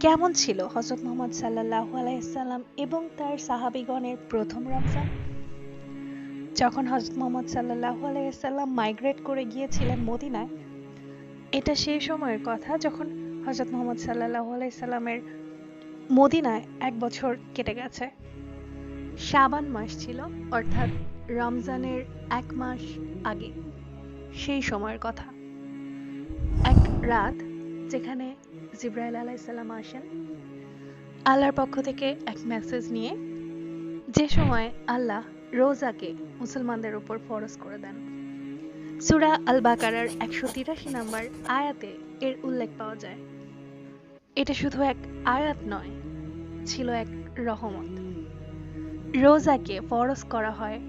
কেমন ছিল হযরত মুহাম্মদ সাল্লাল্লাহু আলাইহি সাল্লাম এবং তার সাহাবীগণের প্রথম রমজান? যখন হযরত মুহাম্মদ সাল্লাল্লাহু আলাইহি সাল্লাম মাইগ্রেট করে গিয়েছিলেন মদিনায়, এটা সেই সময়ের কথা যখন হযরত মুহাম্মদ সাল্লাল্লাহু আলাইহি সাল্লামের মদিনায় ১ বছর কেটে গেছে। শাবান মাস ছিল, অর্থাৎ রমজানের ১ মাস আগে। সেই সময়ের কথা। এক রাত যেখানে জিবরাইল আলাইহিস সালাম আসেন আল্লাহর পক্ষ থেকে এক মেসেজ নিয়ে, যে সময় আল্লাহ রোজাকে মুসলমানদের উপর ফরজ করে দেন। সূরা আল বাকারার ১৮৩ নম্বর আয়াতে এর উল্লেখ পাওয়া যায়। এটা শুধু এক আয়াত নয়, ছিল এক রহমত। রোজাকে ফরজ করা হয়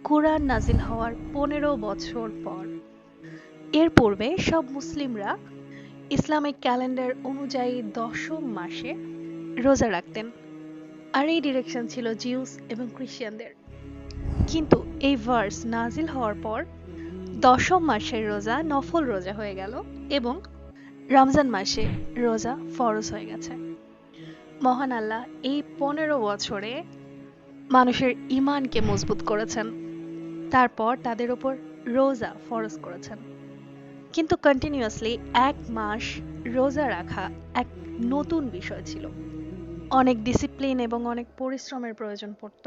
কুরআন নাজিল হওয়ার ১৫ বছর পর। এর পূর্বে সব মুসলিমরা ইসলামিক ক্যালেন্ডার অনুযায়ী ১০ম মাসে রোজা রাখতেন, আর এই ডিরেকশন ছিল জিউস এবং খ্রিস্টানদের। কিন্তু এই ভার্স নাজিল হওয়ার পর ১০ম মাসের রোজা নফল রোজা হয়ে গেল এবং রমজান মাসে রোজা ফরজ হয়ে গেছে। মহান আল্লাহ এই ১৫ বছরে মানুষের ঈমানকে মজবুত করেছেন, তারপর তাদের উপর রোজা ফরজ করেছেন। কিন্তু কন্টিনিউয়াসলি ১ মাস রোজা রাখা এক নতুন বিষয় ছিল। অনেক ডিসিপ্লিন এবং অনেক পরিশ্রমের প্রয়োজন পড়ত।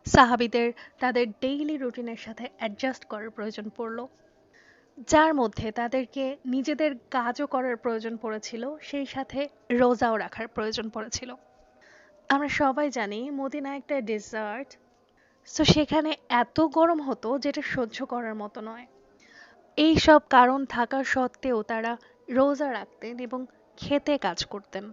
সাহাবীদের তাদের ডেইলি রুটিনের সাথে অ্যাডজাস্ট করার প্রয়োজন পড়ল, যার মধ্যে তাদেরকে নিজেদের কাজও করার প্রয়োজন পড়েছিল, সেই সাথে রোজাও রাখার প্রয়োজন পড়েছিল। আমরা সবাই জানি মদিনা একটা ডেজার্ট, সো সেখানে এত গরম হতো যেটা সহ্য করার মতো নয়। এই সব কারণ থাকা সত্ত্বেও তারা রোজা রাখতেন এবং খেতে কাজ করতেন।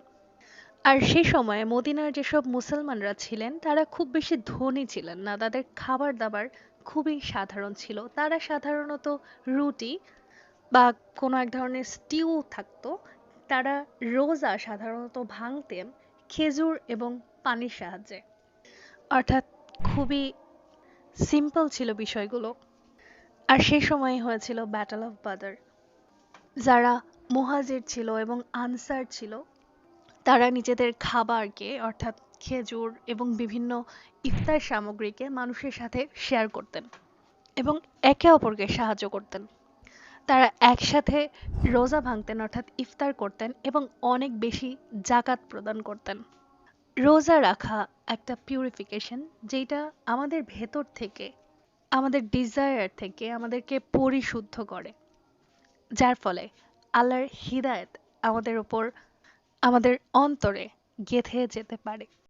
আর সে সময়ে মদিনার যেসব মুসলমানরা ছিলেন তারা খুব বেশি ধনী ছিলেন না, তাদের খাবার দাবার খুবই সাধারণ ছিল। তারা সাধারণত রুটি বা কোনো এক ধরনের স্টিউ থাকতো। তারা রোজা সাধারণত ভাঙতেন খেজুর এবং পানির সাহায্যে, অর্থাৎ খুবই সিম্পল ছিল বিষয়গুলো। আর সেই সময় হয়েছিল ব্যাটল অফ বাদর। যারা মুহাজির ছিল এবং আনসার ছিল, তারা নিজেদের খাবারকে, অর্থাৎ খেজুর এবং বিভিন্ন ইফতার সামগ্রীকে মানুষের সাথে শেয়ার করতেন এবং একে অপরকে সাহায্য করতেন। তারা একসাথে রোজা ভাঙতেন, অর্থাৎ ইফতার করতেন এবং অনেক বেশি জাকাত প্রদান করতেন। রোজা রাখা একটা পিউরিফিকেশন, যেটা আমাদের ভেতর থেকে, আমাদের ডিজায়ার থেকে আমাদেরকে পরিশুদ্ধ করে, যার ফলে আল্লাহর হিদায়াত আমাদের উপর, আমাদের অন্তরে গেঁথে যেতে পারে।